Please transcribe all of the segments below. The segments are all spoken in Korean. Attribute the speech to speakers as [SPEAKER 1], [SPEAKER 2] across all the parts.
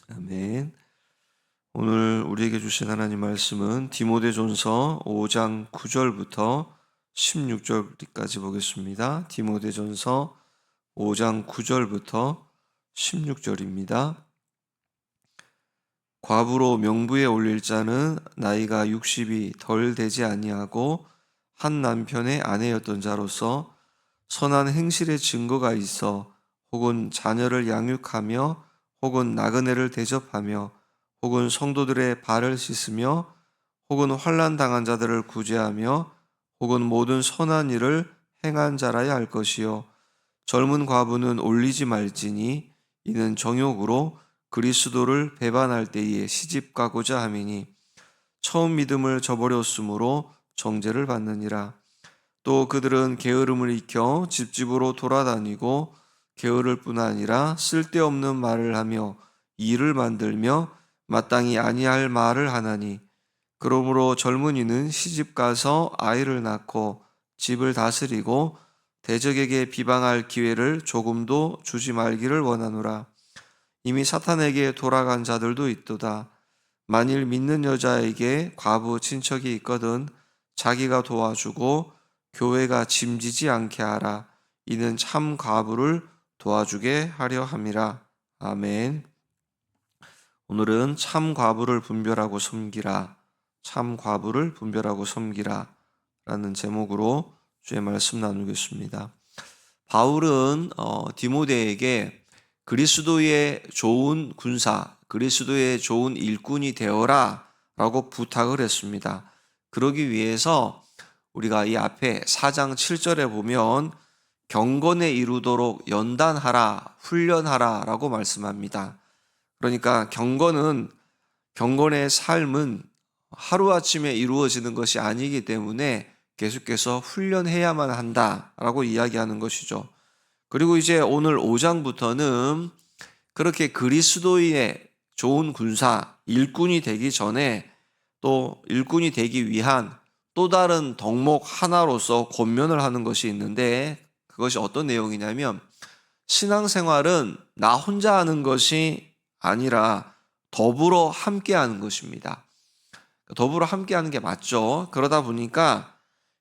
[SPEAKER 1] 아멘. 오늘 우리에게 주신 하나님 말씀은 디모데전서 5장 9절부터 16절까지 보겠습니다. 디모데전서 5장 9절부터 16절입니다. 과부로 명부에 올릴 자는 나이가 60이 덜 되지 아니하고 한 남편의 아내였던 자로서 선한 행실의 증거가 있어 혹은 자녀를 양육하며 혹은 나그네를 대접하며 혹은 성도들의 발을 씻으며 혹은 환난 당한 자들을 구제하며 혹은 모든 선한 일을 행한 자라야 할 것이요 젊은 과부는 올리지 말지니 이는 정욕으로 그리스도를 배반할 때에 시집가고자 함이니 처음 믿음을 저버렸으므로 정죄를 받느니라. 또 그들은 게으름을 익혀 집집으로 돌아다니고 게으를 뿐 아니라 쓸데없는 말을 하며 일을 만들며 마땅히 아니할 말을 하나니 그러므로 젊은이는 시집가서 아이를 낳고 집을 다스리고 대적에게 비방할 기회를 조금도 주지 말기를 원하노라. 이미 사탄에게 돌아간 자들도 있도다. 만일 믿는 여자에게 과부 친척이 있거든 자기가 도와주고 교회가 짐지지 않게 하라. 이는 참 과부를 도와주게 하려 함이라. 아멘. 오늘은 참 과부를 분별하고 섬기라. 참 과부를 분별하고 섬기라. 라는 제목으로 주의 말씀 나누겠습니다. 바울은 디모데에게 그리스도의 좋은 군사, 그리스도의 좋은 일꾼이 되어라 라고 부탁을 했습니다. 그러기 위해서 우리가 이 앞에 4장 7절에 보면 경건에 이루도록 연단하라, 훈련하라 라고 말씀합니다. 그러니까 경건의 삶은 하루아침에 이루어지는 것이 아니기 때문에 계속해서 훈련해야만 한다라고 이야기하는 것이죠. 그리고 이제 오늘 5장부터는 그렇게 그리스도의 좋은 군사, 일꾼이 되기 전에 또 일꾼이 되기 위한 또 다른 덕목 하나로서 권면을 하는 것이 있는데 그것이 어떤 내용이냐면 신앙생활은 나 혼자 하는 것이 아니라 더불어 함께 하는 것입니다. 더불어 함께 하는 게 맞죠. 그러다 보니까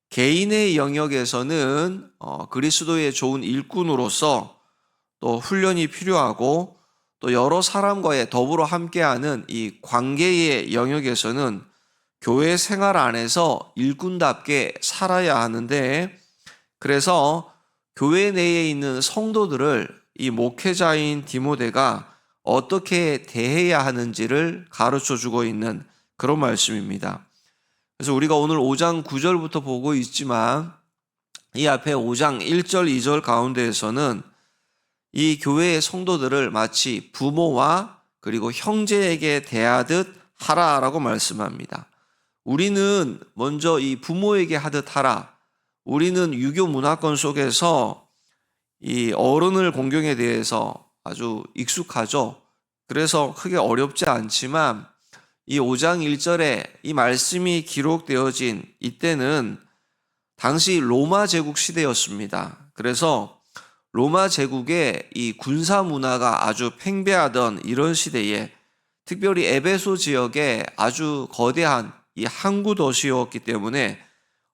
[SPEAKER 1] 개인의 영역에서는 그리스도의 좋은 일꾼으로서 또 훈련이 필요하고 또 여러 사람과의 더불어 함께하는 이 관계의 영역에서는 교회 생활 안에서 일꾼답게 살아야 하는데 그래서 교회 내에 있는 성도들을 이 목회자인 디모데가 어떻게 대해야 하는지를 가르쳐 주고 있는 그런 말씀입니다. 그래서 우리가 오늘 5장 9절부터 보고 있지만 이 앞에 5장 1절, 2절 가운데에서는 이 교회의 성도들을 마치 부모와 그리고 형제에게 대하듯 하라라고 말씀합니다. 우리는 먼저 이 부모에게 하듯 하라. 우리는 유교 문화권 속에서 이 어른을 공경에 대해서 아주 익숙하죠. 그래서 크게 어렵지 않지만 이 5장 1절에 이 말씀이 기록되어진 이때는 당시 로마 제국 시대였습니다. 그래서 로마 제국의 이 군사 문화가 아주 팽배하던 이런 시대에 특별히 에베소 지역에 아주 거대한 이 항구 도시였기 때문에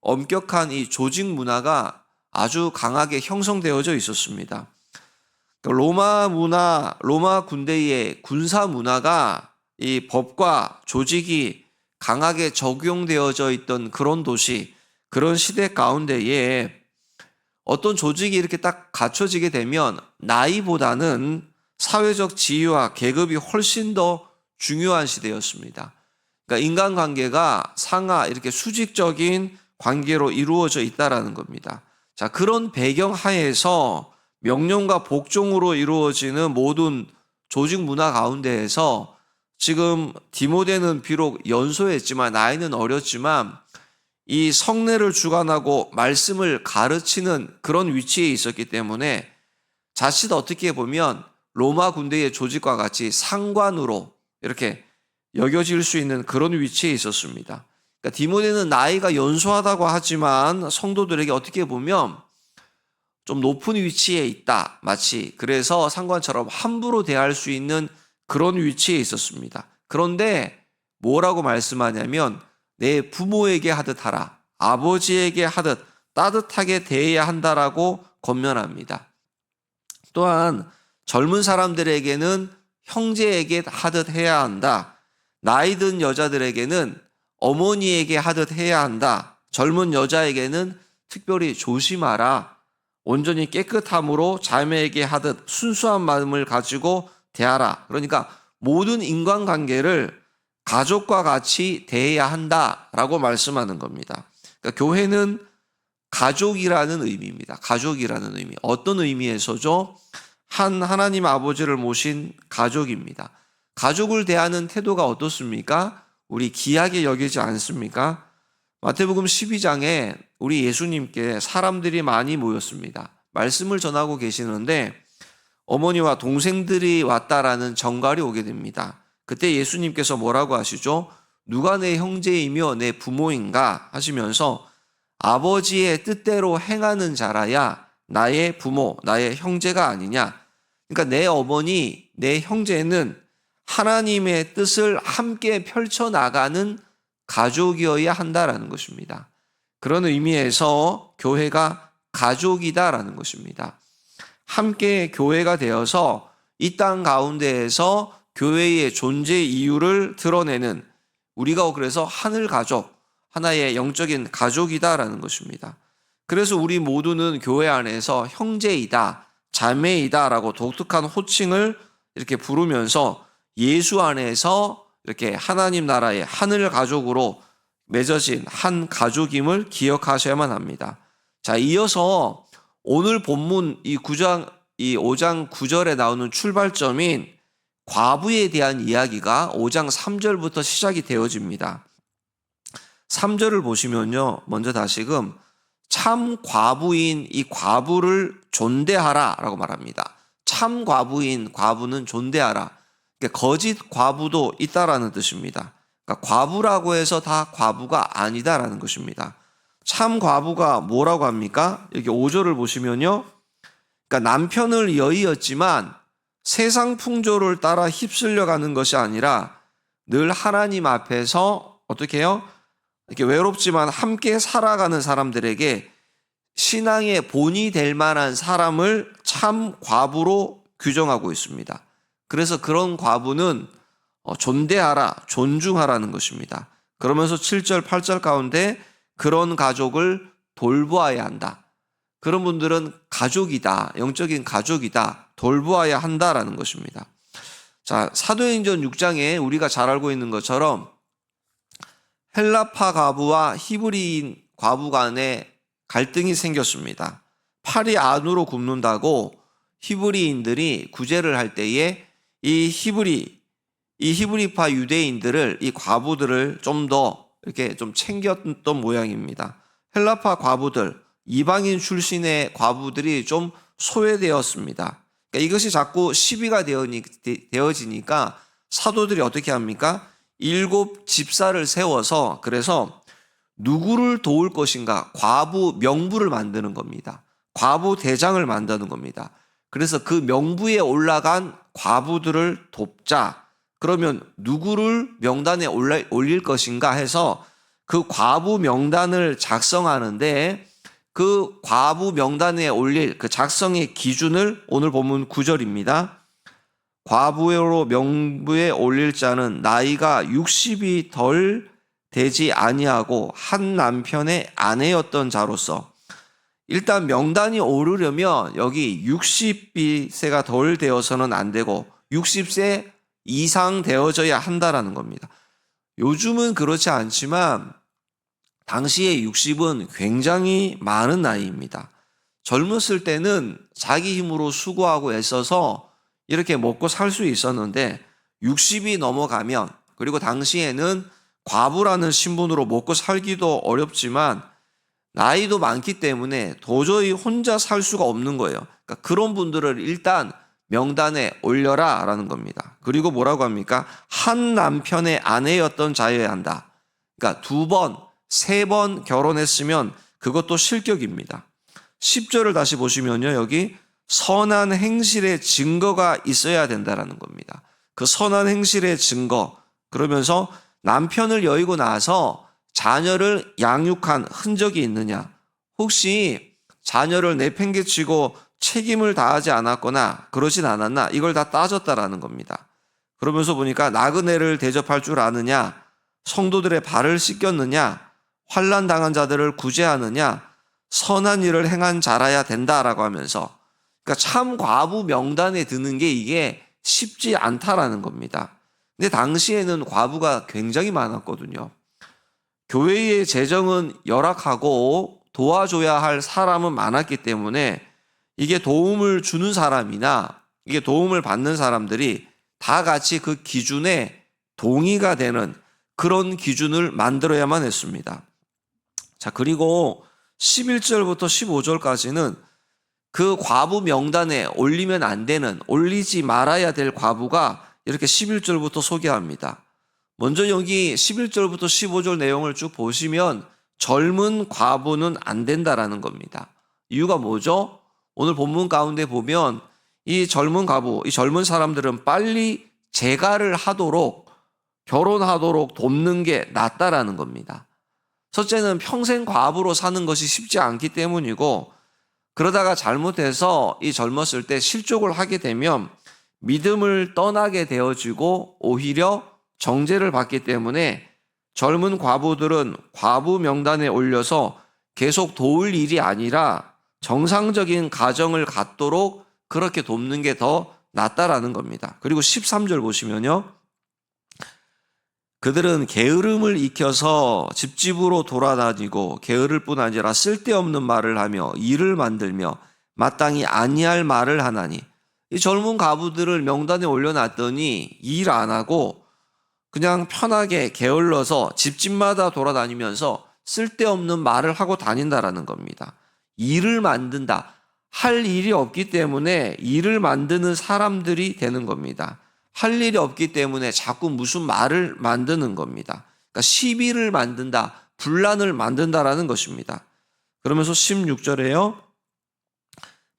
[SPEAKER 1] 엄격한 이 조직 문화가 아주 강하게 형성되어져 있었습니다. 로마 군대의 군사 문화가 이 법과 조직이 강하게 적용되어져 있던 그런 도시, 그런 시대 가운데에 어떤 조직이 이렇게 딱 갖춰지게 되면 나이보다는 사회적 지위와 계급이 훨씬 더 중요한 시대였습니다. 그러니까 인간관계가 상하 이렇게 수직적인 관계로 이루어져 있다라는 겁니다. 자, 그런 배경 하에서 명령과 복종으로 이루어지는 모든 조직 문화 가운데에서 지금 디모데는 비록 연소했지만 나이는 어렸지만 이 성례를 주관하고 말씀을 가르치는 그런 위치에 있었기 때문에 자칫 어떻게 보면 로마 군대의 조직과 같이 상관으로 이렇게 여겨질 수 있는 그런 위치에 있었습니다. 그러니까 디모데는 나이가 연소하다고 하지만 성도들에게 어떻게 보면 좀 높은 위치에 있다. 마치 그래서 상관처럼 함부로 대할 수 있는 그런 위치에 있었습니다. 그런데 뭐라고 말씀하냐면 내 부모에게 하듯 하라. 아버지에게 하듯 따뜻하게 대해야 한다라고 권면합니다. 또한 젊은 사람들에게는 형제에게 하듯 해야 한다. 나이 든 여자들에게는 어머니에게 하듯 해야 한다. 젊은 여자에게는 특별히 조심하라. 온전히 깨끗함으로 자매에게 하듯 순수한 마음을 가지고 대하라. 그러니까 모든 인간관계를 가족과 같이 대해야 한다라고 말씀하는 겁니다. 그러니까 교회는 가족이라는 의미입니다. 가족이라는 의미. 어떤 의미에서죠? 하나님 아버지를 모신 가족입니다. 가족을 대하는 태도가 어떻습니까? 우리 귀하게 여기지 않습니까? 마태복음 12장에 우리 예수님께 사람들이 많이 모였습니다. 말씀을 전하고 계시는데 어머니와 동생들이 왔다라는 정갈이 오게 됩니다. 그때 예수님께서 뭐라고 하시죠? 누가 내 형제이며 내 부모인가 하시면서 아버지의 뜻대로 행하는 자라야 나의 부모, 나의 형제가 아니냐. 그러니까 내 어머니, 내 형제는 하나님의 뜻을 함께 펼쳐나가는 가족이어야 한다라는 것입니다. 그런 의미에서 교회가 가족이다라는 것입니다. 함께 교회가 되어서 이 땅 가운데에서 교회의 존재 이유를 드러내는 우리가 그래서 하늘 가족, 하나의 영적인 가족이다라는 것입니다. 그래서 우리 모두는 교회 안에서 형제이다, 자매이다라고 독특한 호칭을 이렇게 부르면서 예수 안에서 이렇게 하나님 나라의 하늘 가족으로 맺어진 한 가족임을 기억하셔야만 합니다. 자, 이어서 오늘 본문 이 5장 9절에 나오는 출발점인 과부에 대한 이야기가 5장 3절부터 시작이 되어집니다. 3절을 보시면요. 먼저 다시금 참 과부인 이 과부를 존대하라 라고 말합니다. 참 과부인 과부는 존대하라. 그러니까 거짓 과부도 있다라는 뜻입니다. 그러니까 과부라고 해서 다 과부가 아니다라는 것입니다. 참 과부가 뭐라고 합니까? 여기 5절을 보시면요. 그러니까 남편을 여의었지만 세상 풍조를 따라 휩쓸려 가는 것이 아니라 늘 하나님 앞에서 어떻게 해요? 이렇게 외롭지만 함께 살아가는 사람들에게 신앙의 본이 될 만한 사람을 참 과부로 규정하고 있습니다. 그래서 그런 과부는 존대하라, 존중하라는 것입니다. 그러면서 7절, 8절 가운데 그런 가족을 돌보아야 한다. 그런 분들은 가족이다, 영적인 가족이다, 돌보아야 한다라는 것입니다. 자, 사도행전 6장에 우리가 잘 알고 있는 것처럼 헬라파 과부와 히브리인 과부 간에 갈등이 생겼습니다. 팔이 안으로 굽는다고 히브리인들이 구제를 할 때에 이 히브리파 유대인들을 이 과부들을 좀 더 이렇게 좀 챙겼던 모양입니다. 헬라파 과부들, 이방인 출신의 과부들이 좀 소외되었습니다. 그러니까 이것이 자꾸 시비가 되어지니까 사도들이 어떻게 합니까? 7 집사를 세워서 그래서 누구를 도울 것인가? 과부 명부를 만드는 겁니다. 과부 대장을 만드는 겁니다. 그래서 그 명부에 올라간 과부들을 돕자. 그러면 누구를 명단에 올릴 것인가 해서 그 과부 명단을 작성하는데 그 과부 명단에 올릴 그 작성의 기준을 오늘 본문 9절입니다. 과부로 명부에 올릴 자는 나이가 60이 덜 되지 아니하고 한 남편의 아내였던 자로서 일단 명단이 오르려면 여기 60세가 덜 되어서는 안 되고 60세 이상 되어져야 한다라는 겁니다. 요즘은 그렇지 않지만 당시의 60은 굉장히 많은 나이입니다. 젊었을 때는 자기 힘으로 수고하고 애써서 이렇게 먹고 살 수 있었는데 60이 넘어가면 그리고 당시에는 과부라는 신분으로 먹고 살기도 어렵지만 나이도 많기 때문에 도저히 혼자 살 수가 없는 거예요. 그러니까 그런 분들을 일단 명단에 올려라 라는 겁니다. 그리고 뭐라고 합니까? 한 남편의 아내였던 자여야 한다. 그러니까 2번, 3번 결혼했으면 그것도 실격입니다. 10절을 다시 보시면요. 여기 선한 행실의 증거가 있어야 된다라는 겁니다. 그 선한 행실의 증거, 그러면서 남편을 여의고 나서 자녀를 양육한 흔적이 있느냐, 혹시 자녀를 내팽개치고 책임을 다하지 않았거나 그러진 않았나, 이걸 다 따졌다라는 겁니다. 그러면서 보니까 나그네를 대접할 줄 아느냐, 성도들의 발을 씻겼느냐, 환난 당한 자들을 구제하느냐, 선한 일을 행한 자라야 된다라고 하면서, 그러니까 참 과부 명단에 드는 게 이게 쉽지 않다라는 겁니다. 근데 당시에는 과부가 굉장히 많았거든요. 교회의 재정은 열악하고 도와줘야 할 사람은 많았기 때문에 이게 도움을 주는 사람이나 이게 도움을 받는 사람들이 다 같이 그 기준에 동의가 되는 그런 기준을 만들어야만 했습니다. 자, 그리고 11절부터 15절까지는 그 과부 명단에 올리면 안 되는, 올리지 말아야 될 과부가 이렇게 11절부터 소개합니다. 먼저 여기 11절부터 15절 내용을 쭉 보시면 젊은 과부는 안 된다라는 겁니다. 이유가 뭐죠? 오늘 본문 가운데 보면 이 젊은 과부, 이 젊은 사람들은 빨리 재가를 하도록, 결혼하도록 돕는 게 낫다라는 겁니다. 첫째는 평생 과부로 사는 것이 쉽지 않기 때문이고, 그러다가 잘못해서 이 젊었을 때 실족을 하게 되면 믿음을 떠나게 되어지고 오히려 정죄를 받기 때문에 젊은 과부들은 과부 명단에 올려서 계속 도울 일이 아니라 정상적인 가정을 갖도록 그렇게 돕는 게 더 낫다라는 겁니다. 그리고 13절 보시면요, 그들은 게으름을 익혀서 집집으로 돌아다니고 게으를 뿐 아니라 쓸데없는 말을 하며 일을 만들며 마땅히 아니할 말을 하나니, 이 젊은 과부들을 명단에 올려놨더니 일 안 하고 그냥 편하게 게을러서 집집마다 돌아다니면서 쓸데없는 말을 하고 다닌다라는 겁니다. 일을 만든다. 할 일이 없기 때문에 일을 만드는 사람들이 되는 겁니다. 할 일이 없기 때문에 자꾸 무슨 말을 만드는 겁니다. 그러니까 시비를 만든다, 분란을 만든다라는 것입니다. 그러면서 16절에요.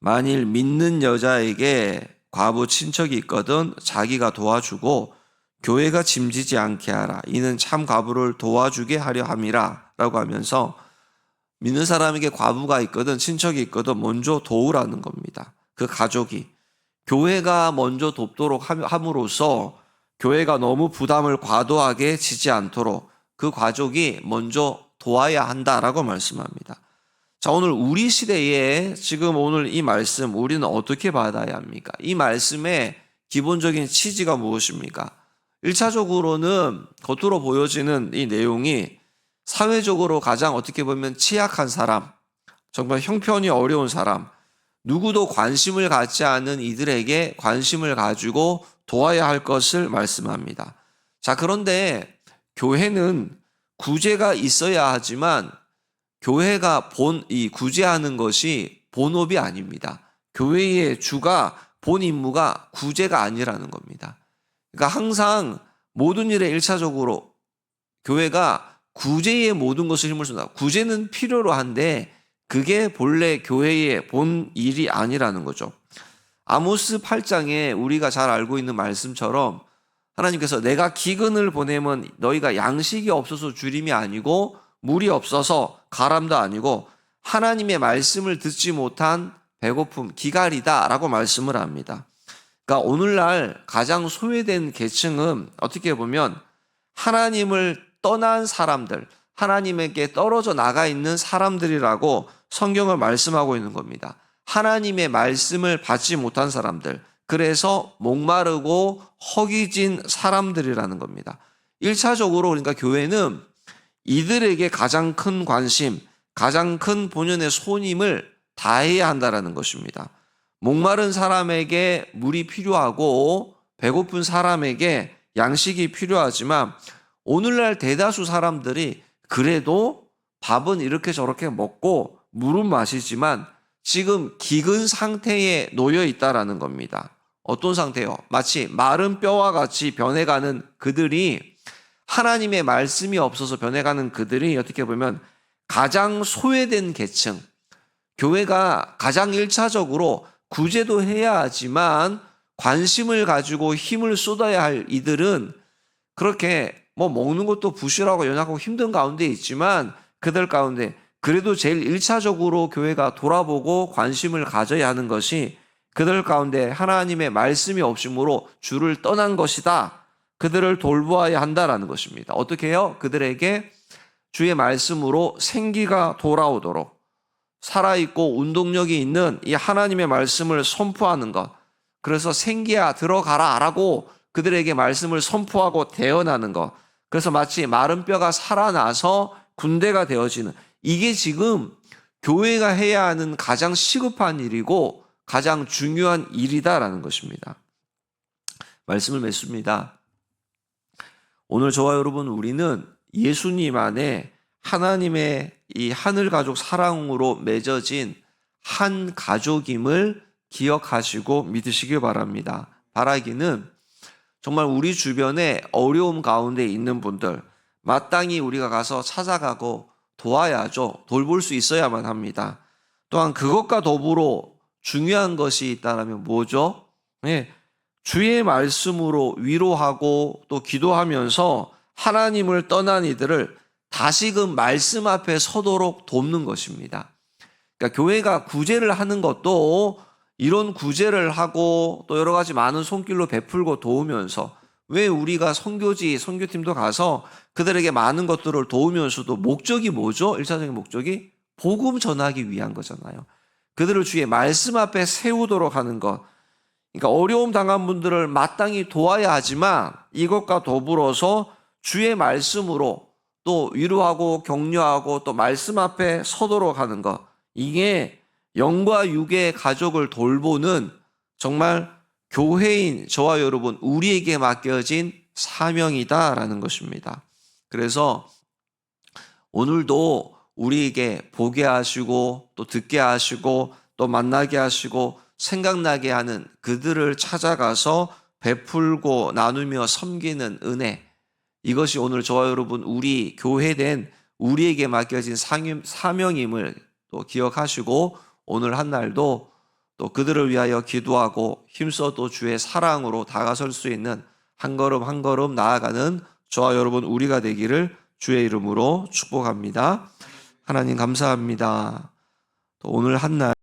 [SPEAKER 1] 만일 믿는 여자에게 과부 친척이 있거든 자기가 도와주고 교회가 짐지지 않게 하라. 이는 참 과부를 도와주게 하려 함이라 라고 하면서, 믿는 사람에게 과부가 있거든, 친척이 있거든 먼저 도우라는 겁니다. 그 가족이. 교회가 먼저 돕도록 함으로써 교회가 너무 부담을 과도하게 지지 않도록 그 가족이 먼저 도와야 한다라고 말씀합니다. 자, 오늘 우리 시대에 지금 오늘 이 말씀 우리는 어떻게 받아야 합니까? 이 말씀의 기본적인 취지가 무엇입니까? 1차적으로는 겉으로 보여지는 이 내용이 사회적으로 가장 어떻게 보면 취약한 사람, 정말 형편이 어려운 사람, 누구도 관심을 갖지 않는 이들에게 관심을 가지고 도와야 할 것을 말씀합니다. 자, 그런데 교회는 구제가 있어야 하지만 교회가 구제하는 것이 본업이 아닙니다. 교회의 주가, 본 임무가 구제가 아니라는 겁니다. 그러니까 항상 모든 일에 1차적으로 교회가 구제의 모든 것을 힘을 쏟아. 구제는 필요로 한데 그게 본래 교회의 본 일이 아니라는 거죠. 아모스 8장에 우리가 잘 알고 있는 말씀처럼 하나님께서 내가 기근을 보내면 너희가 양식이 없어서 주림이 아니고 물이 없어서 가람도 아니고 하나님의 말씀을 듣지 못한 배고픔, 기갈이다라고 말씀을 합니다. 그러니까 오늘날 가장 소외된 계층은 어떻게 보면 하나님을 떠난 사람들, 하나님에게 떨어져 나가 있는 사람들이라고 성경을 말씀하고 있는 겁니다. 하나님의 말씀을 받지 못한 사람들, 그래서 목마르고 허기진 사람들이라는 겁니다. 1차적으로 그러니까 교회는 이들에게 가장 큰 관심, 가장 큰 본연의 손임을 다해야 한다는 것입니다. 목마른 사람에게 물이 필요하고 배고픈 사람에게 양식이 필요하지만 오늘날 대다수 사람들이 그래도 밥은 이렇게 저렇게 먹고 물은 마시지만 지금 기근 상태에 놓여 있다라는 겁니다. 어떤 상태요? 마치 마른 뼈와 같이 변해가는 그들이, 하나님의 말씀이 없어서 변해가는 그들이 어떻게 보면 가장 소외된 계층, 교회가 가장 1차적으로 구제도 해야 하지만 관심을 가지고 힘을 쏟아야 할 이들은 그렇게 뭐 먹는 것도 부실하고 연약하고 힘든 가운데 있지만 그들 가운데 그래도 제일 1차적으로 교회가 돌아보고 관심을 가져야 하는 것이 그들 가운데 하나님의 말씀이 없으므로 주를 떠난 것이다. 그들을 돌보아야 한다라는 것입니다. 어떻게 해요? 그들에게 주의 말씀으로 생기가 돌아오도록 살아있고 운동력이 있는 이 하나님의 말씀을 선포하는 것. 그래서 생기야 들어가라 라고 그들에게 말씀을 선포하고 대언하는 것. 그래서 마치 마른 뼈가 살아나서 군대가 되어지는, 이게 지금 교회가 해야 하는 가장 시급한 일이고 가장 중요한 일이다라는 것입니다. 말씀을 맺습니다. 오늘 저와 여러분, 우리는 예수님 안에 하나님의 이 하늘 가족 사랑으로 맺어진 한 가족임을 기억하시고 믿으시길 바랍니다. 바라기는 정말 우리 주변에 어려움 가운데 있는 분들 마땅히 우리가 가서 찾아가고 도와야죠. 돌볼 수 있어야만 합니다. 또한 그것과 더불어 중요한 것이 있다면 뭐죠? 네, 주의 말씀으로 위로하고 또 기도하면서 하나님을 떠난 이들을 다시금 말씀 앞에 서도록 돕는 것입니다. 그러니까 교회가 구제를 하는 것도 이런 구제를 하고 또 여러 가지 많은 손길로 베풀고 도우면서, 왜 우리가 선교지, 선교팀도 가서 그들에게 많은 것들을 도우면서도 목적이 뭐죠? 1차적인 목적이 복음 전하기 위한 거잖아요. 그들을 주의 말씀 앞에 세우도록 하는 것. 그러니까 어려움 당한 분들을 마땅히 도와야 하지만 이것과 더불어서 주의 말씀으로 또 위로하고 격려하고 또 말씀 앞에 서도록 하는 것. 이게 영과 육의 가족을 돌보는 정말 교회인 저와 여러분 우리에게 맡겨진 사명이다라는 것입니다. 그래서 오늘도 우리에게 보게 하시고 또 듣게 하시고 또 만나게 하시고 생각나게 하는 그들을 찾아가서 베풀고 나누며 섬기는 은혜, 이것이 오늘 저와 여러분 우리 교회된 우리에게 맡겨진 사명임을 또 기억하시고 오늘 한 날도 또 그들을 위하여 기도하고 힘써 또 주의 사랑으로 다가설 수 있는 한 걸음 한 걸음 나아가는 저와 여러분 우리가 되기를 주의 이름으로 축복합니다. 하나님 감사합니다. 또 오늘 한 날